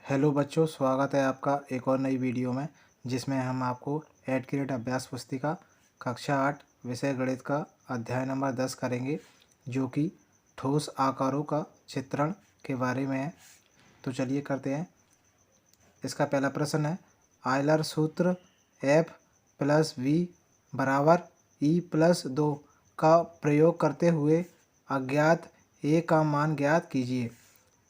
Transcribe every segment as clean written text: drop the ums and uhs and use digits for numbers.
Hello बच्चों, स्वागत है आपका एक और नई वीडियो में, जिसमें हम आपको ऐड क्रिएट अभ्यास पुस्तिका कक्षा 8 विषय गणित का अध्याय नंबर 10 करेंगे, जो कि ठोस आकारों का चित्रण के बारे में है। तो चलिए करते हैं। इसका पहला प्रश्न है, आयलर सूत्र F+V बराबर E+2 का प्रयोग करते हुए अज्ञात A का मान ज्ञात कीजिए।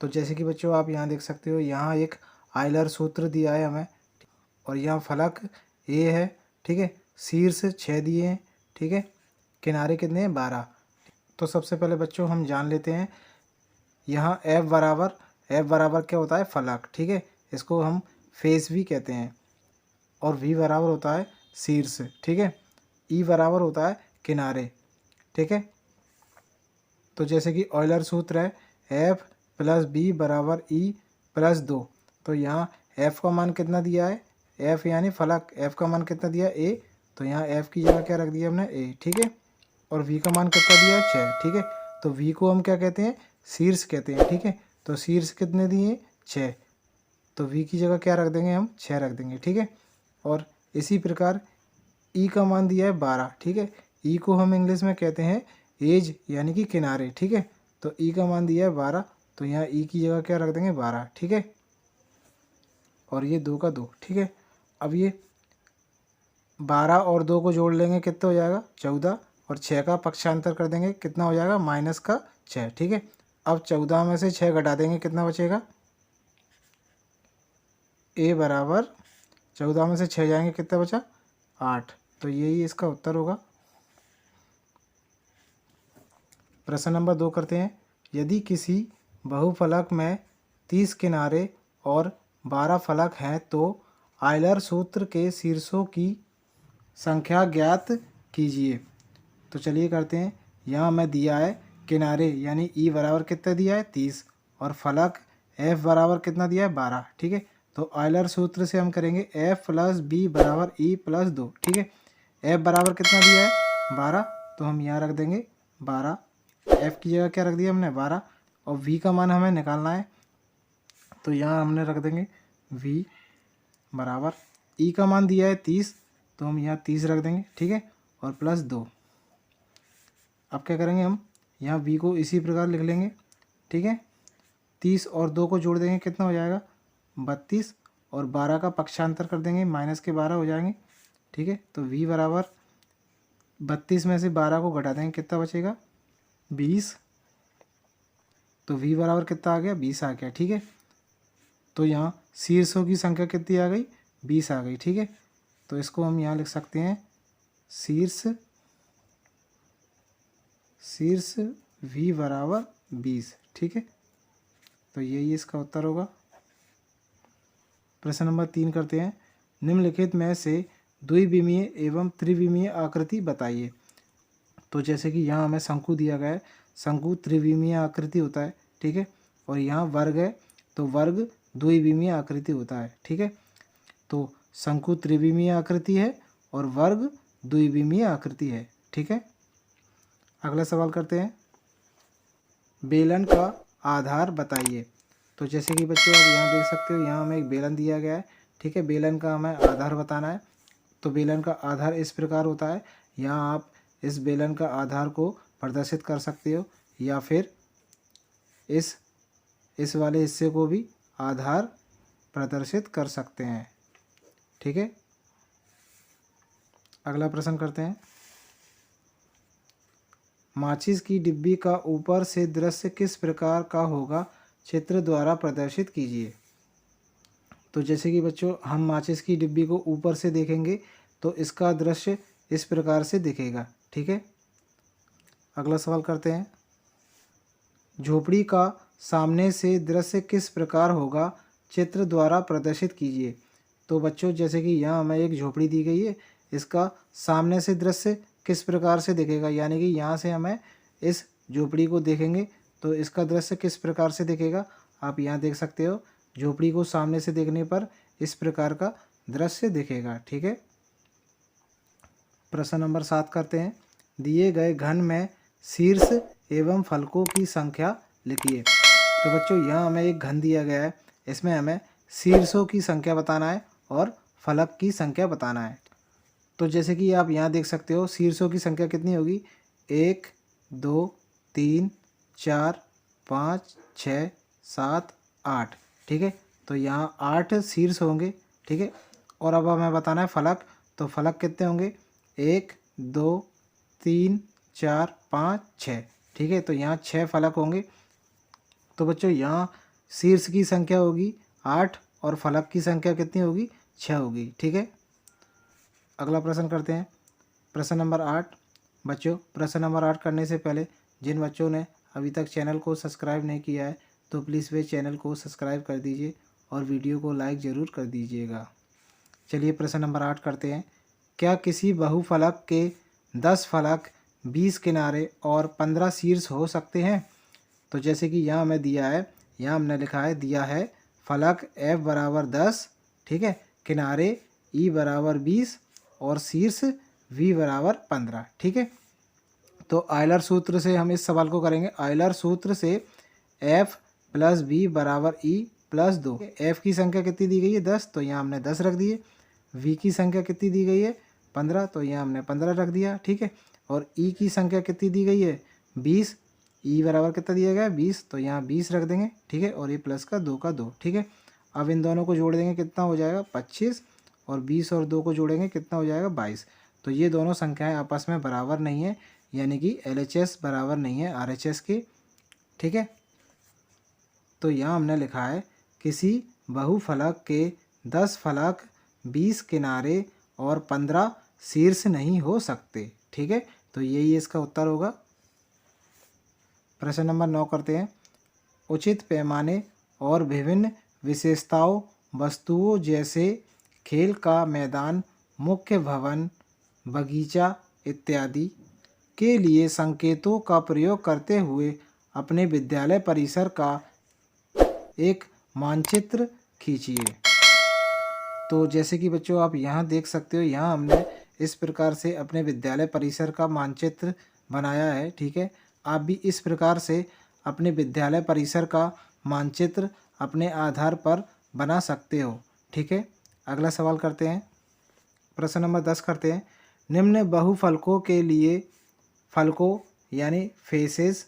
तो जैसे कि बच्चों आप यहाँ देख सकते हो, यहाँ एक आयलर सूत्र दिया है हमें, और यहाँ फलक ए है, ठीक है। शीर्ष 6 दिए हैं, ठीक है। किनारे कितने हैं? 12। तो सबसे पहले बच्चों हम जान लेते हैं, यहाँ एफ बराबर क्या होता है? फलक, ठीक है। इसको हम फेस भी कहते हैं। और वी बराबर होता है शीर्ष, ठीक है। ई बराबर होता है किनारे, ठीक है। तो जैसे कि ऑयलर सूत्र है F+B बराबर E+2। तो यहाँ F का मान कितना दिया है? F यानी फलक, F का मान कितना दिया है? A। तो यहाँ F की जगह क्या रख दिया हमने? A, ठीक है। और V का मान कितना दिया है? 6, ठीक है। तो V को हम क्या कहते हैं? शीर्ष कहते हैं, ठीक है। तो शीर्ष कितने दिए? 6। तो V की जगह क्या रख देंगे? हम 6 रख देंगे, ठीक है। और इसी प्रकार E का मान दिया है 12, ठीक है। E को हम इंग्लिश में कहते हैं एज, यानी कि किनारे, ठीक है। तो E का मान दिया है 12, तो यहाँ E की जगह क्या रख देंगे? 12, ठीक है। और ये 2 का 2, ठीक है। अब ये 12 और 2 को जोड़ लेंगे, कितना हो जाएगा? 14। और 6 का पक्षांतर कर देंगे, कितना हो जाएगा? -6, ठीक है। अब 14 में से 6 घटा देंगे, कितना बचेगा? A बराबर 14 में से 6 जाएंगे, कितना बचा? 8। तो यही इसका उत्तर होगा। प्रश्न नंबर 2 करते हैं। यदि किसी बहुफलक में 30 किनारे और 12 फलक हैं, तो आयलर सूत्र के शीर्षों की संख्या ज्ञात कीजिए। तो चलिए करते हैं। यहाँ हमें दिया है किनारे, यानी E बराबर कितना दिया है? 30। और फलक F बराबर कितना दिया है? 12, ठीक है। तो आयलर सूत्र से हम करेंगे F+B बराबर E+2, ठीक है। F बराबर कितना दिया है? 12। तो हम यहाँ रख देंगे 12। F की जगह क्या रख दिया हमने? 12। और V का मान हमें निकालना है, तो यहाँ हमने रख देंगे V बराबर E का मान दिया है 30, तो हम यहाँ 30 रख देंगे, ठीक है। और +2। अब क्या करेंगे हम? यहाँ V को इसी प्रकार लिख लेंगे, ठीक है। 30 और 2 को जोड़ देंगे, कितना हो जाएगा? 32। और 12 का पक्षांतर कर देंगे, -12 हो जाएंगे, ठीक है। तो V बराबर 32 में से 12 को घटा देंगे, कितना बचेगा? 20। तो V बराबर कितना आ गया? 20 आ गया, ठीक है। तो यहाँ शीर्षों की संख्या कितनी आ गई? 20 आ गई, ठीक है। तो इसको हम यहाँ लिख सकते हैं शीर्ष V बराबर 20, ठीक है। तो यही इसका उत्तर होगा। प्रश्न नंबर 3 करते हैं। निम्नलिखित में से द्विविमीय एवं त्रिविमीय आकृति बताइए। तो जैसे कि यहाँ हमें शंकु दिया गया है, शंकु त्रिविमीय आकृति होता है, ठीक है। और यहाँ वर्ग है, तो वर्ग द्विविमीय आकृति होता है, ठीक है। तो शंकु त्रिविमीय आकृति है और वर्ग द्विविमीय आकृति है, ठीक है। अगला सवाल करते हैं। बेलन का आधार बताइए। तो जैसे कि बच्चों आप यहाँ देख सकते हो, यहाँ हमें एक बेलन दिया गया है, ठीक है। बेलन का हमें आधार बताना है। तो बेलन का आधार इस प्रकार होता है। यहाँ आप इस बेलन का आधार को प्रदर्शित कर सकते हो, या फिर इस वाले हिस्से को भी आधार प्रदर्शित कर सकते हैं, ठीक है। अगला प्रश्न करते हैं। माचिस की डिब्बी का ऊपर से दृश्य किस प्रकार का होगा? चित्र द्वारा प्रदर्शित कीजिए। तो जैसे कि बच्चों हम माचिस की डिब्बी को ऊपर से देखेंगे, तो इसका दृश्य इस प्रकार से दिखेगा, ठीक है। अगला सवाल करते हैं। झोपड़ी का सामने से दृश्य किस प्रकार होगा? चित्र द्वारा प्रदर्शित कीजिए। तो बच्चों जैसे कि यहाँ हमें एक झोपड़ी दी गई है, इसका सामने से दृश्य किस प्रकार से दिखेगा, यानी कि यहाँ से हमें इस झोपड़ी को देखेंगे तो इसका दृश्य किस प्रकार से दिखेगा? आप यहाँ देख सकते हो, झोपड़ी को सामने से देखने पर इस प्रकार का दृश्य दिखेगा, ठीक है। प्रश्न नंबर 7 करते हैं। दिए गए घन में शीर्ष एवं फलकों की संख्या लिखिए। तो बच्चों यहाँ हमें एक घन दिया गया है, इसमें हमें शीर्षों की संख्या बताना है और फलक की संख्या बताना है। तो जैसे कि आप यहाँ देख सकते हो शीर्षों की संख्या कितनी होगी, 1 2 3 4 5 6 7 8। ठीक है, तो यहाँ 8 शीर्ष होंगे। ठीक है, और अब हमें बताना है फलक। तो फलक कितने होंगे, 1 2 3 4 5 6। ठीक है, तो यहाँ 6 फलक होंगे। तो बच्चों यहाँ शीर्ष की संख्या होगी 8 और फलक की संख्या कितनी होगी, 6 होगी। ठीक है, अगला प्रश्न करते हैं, प्रश्न नंबर 8। बच्चों प्रश्न नंबर 8 करने से पहले जिन बच्चों ने अभी तक चैनल को सब्सक्राइब नहीं किया है तो प्लीज़ वे चैनल को सब्सक्राइब कर दीजिए और वीडियो को लाइक ज़रूर कर दीजिएगा। चलिए प्रश्न नंबर 8 करते हैं। क्या किसी बहुफलक के 10 फलक 20 किनारे और 15 शीर्ष हो सकते हैं? तो जैसे कि यहाँ हमें दिया है, यहाँ हमने लिखा है, दिया है फलक F बराबर 10। ठीक है, किनारे E बराबर 20 और शीर्ष V बराबर 15। ठीक है, तो आयलर सूत्र से हम इस सवाल को करेंगे। आयलर सूत्र से F प्लस बी बराबर E प्लस 2। F की संख्या कितनी दी गई है, 10, तो यहाँ हमने 10 रख दिए। V की संख्या कितनी दी गई है, 15, तो यहाँ हमने 15 रख दिया। ठीक है, और E की संख्या कितनी दी गई है, 20। E बराबर कितना दिया गया है, 20, तो यहाँ 20 रख देंगे। ठीक है, और ये प्लस का 2 का 2। ठीक है, अब इन दोनों को जोड़ देंगे, कितना हो जाएगा 25, और 20 और 2 को जोड़ेंगे कितना हो जाएगा 22। तो ये दोनों संख्याएं आपस में बराबर नहीं है, यानी कि LHS बराबर नहीं है RHS की। ठीक है, तो यहाँ हमने लिखा है किसी बहुफलक के 10 फलक 20 किनारे और 15 शीर्ष नहीं हो सकते। ठीक है, तो यही इसका उत्तर होगा। प्रश्न नंबर 9 करते हैं। उचित पैमाने और विभिन्न विशेषताओं वस्तुओं जैसे खेल का मैदान, मुख्य भवन, बगीचा इत्यादि के लिए संकेतों का प्रयोग करते हुए अपने विद्यालय परिसर का एक मानचित्र खींचिए। तो जैसे कि बच्चों आप यहाँ देख सकते हो, यहाँ हमने इस प्रकार से अपने विद्यालय परिसर का मानचित्र बनाया है। ठीक है, आप भी इस प्रकार से अपने विद्यालय परिसर का मानचित्र अपने आधार पर बना सकते हो। ठीक है, अगला सवाल करते हैं, प्रश्न नंबर 10 करते हैं। निम्न बहुफलकों के लिए फलकों यानी फेसेस,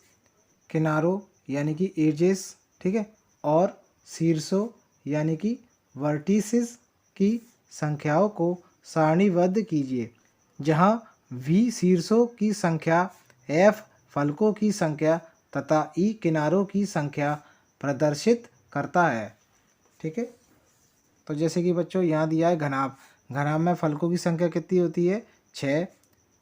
किनारों यानी कि एजेस, ठीक है, और शीर्षों यानी कि वर्टिसेस की संख्याओं को सारणीबद्ध कीजिए, जहां V शीर्षों की संख्या, F फलकों की संख्या तथा E किनारों की संख्या प्रदर्शित करता है। ठीक है, तो जैसे कि बच्चों यहाँ दिया है घनाभ। घनाभ में फलकों की संख्या कितनी होती है, 6,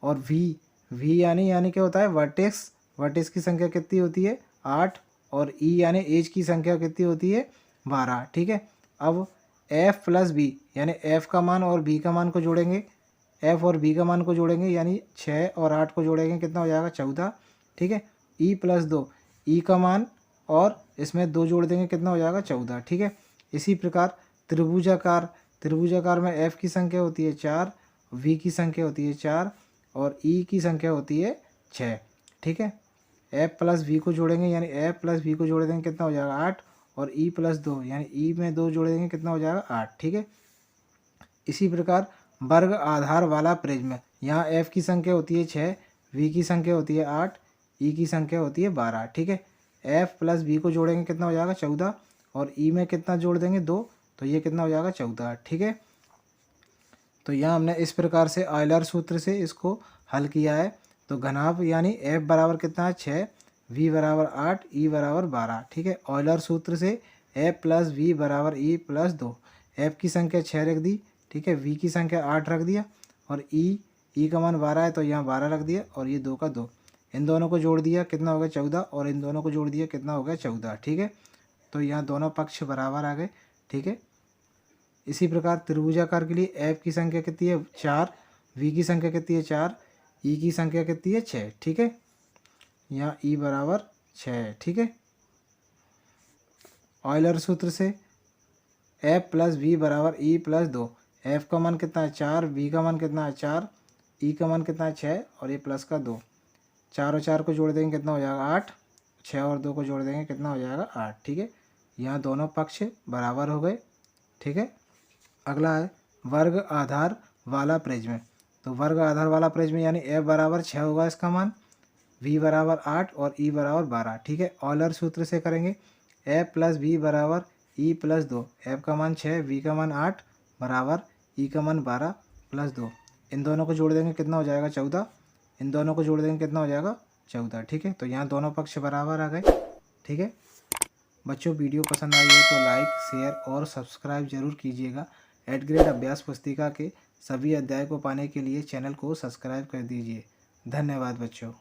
और V यानी क्या होता है, वर्टेक्स। वर्टेक्स की संख्या कितनी होती है, 8, और E यानी एज की संख्या कितनी होती है, 12। ठीक है, अब F प्लस B यानी F का मान और B का मान को जोड़ेंगे, F और B का मान को जोड़ेंगे, यानी 6 और 8 को जोड़ेंगे कितना हो जाएगा, 14। ठीक है, E प्लस 2, E का मान और इसमें 2 जोड़ देंगे कितना हो जाएगा, 14। ठीक है, इसी प्रकार त्रिभुजाकार, त्रिभुजाकार में F की संख्या होती है 4, V की संख्या होती है 4 और E की संख्या होती है 6। ठीक है, F प्लस V को जोड़ेंगे, यानी F प्लस V को जोड़ देंगे कितना हो जाएगा 8, और E प्लस 2 यानी E में 2 जोड़ देंगे कितना हो जाएगा 8। ठीक है, इसी प्रकार वर्ग आधार वाला प्रिज्म, यहाँ F की संख्या होती है 6, V की संख्या होती है 8, E की संख्या होती है 12। ठीक है, F प्लस V को जोड़ेंगे कितना हो जाएगा 14, और E में कितना जोड़ देंगे 2, तो ये कितना हो जाएगा 14। ठीक है, तो यहाँ हमने इस प्रकार से आयलर सूत्र से इसको हल किया है। तो घनाभ यानी F बराबर कितना है 6, V बराबर 8, E बराबर 12। ठीक है, ऑयलर सूत्र से F प्लस V बराबर E प्लस 2। F की संख्या 6 रख दी, ठीक है, V की संख्या 8 रख दिया, और E का मान 12 है तो यहाँ 12 रख दिया, और ये 2 का 2। इन दोनों को जोड़ दिया कितना हो गया 14, और इन दोनों को जोड़ दिया कितना हो गया 14। ठीक है, तो यहाँ दोनों पक्ष बराबर आ गए। ठीक है, इसी प्रकार त्रिभुजाकार के लिए F की संख्या कितनी है 4, V की संख्या कितनी है 4, E की संख्या कितनी है 6। ठीक है, यहाँ E बराबर 6। ठीक है, ऑयलर सूत्र से F प्लस V बराबर E प्लस 2। F का मान कितना है 4, V का मान कितना है 4, E का मान कितना है 6, और ये प्लस का 2। 4 और 4 को जोड़ देंगे कितना हो जाएगा 8, 6 और 2 को जोड़ देंगे कितना हो जाएगा 8। ठीक है, यहाँ दोनों पक्ष बराबर हो गए। ठीक है। अगला है वर्ग आधार वाला प्रिज्म। तो वर्ग आधार वाला प्रिज्म यानी F बराबर 6 होगा इसका मान, V बराबर 8 और E बराबर 12। ठीक है। ऑलर सूत्र से करेंगे, F प्लस V बराबर E प्लस 2। F का मान 6, V का मान 8 बराबर E का मान 12 प्लस 2। इन दोनों को जोड़ देंगे कितना हो जाएगा 14। इन दोनों को जोड़ देंगे कितना हो जाएगा 14। ठीक है। तो यहाँ दोनों पक्ष बराबर आ गए। ठीक है बच्चों, वीडियो पसंद आई हो तो लाइक, शेयर और सब्सक्राइब जरूर कीजिएगा। 8th ग्रेड अभ्यास पुस्तिका के सभी अध्याय को पाने के लिए चैनल को सब्सक्राइब कर दीजिए। धन्यवाद बच्चों।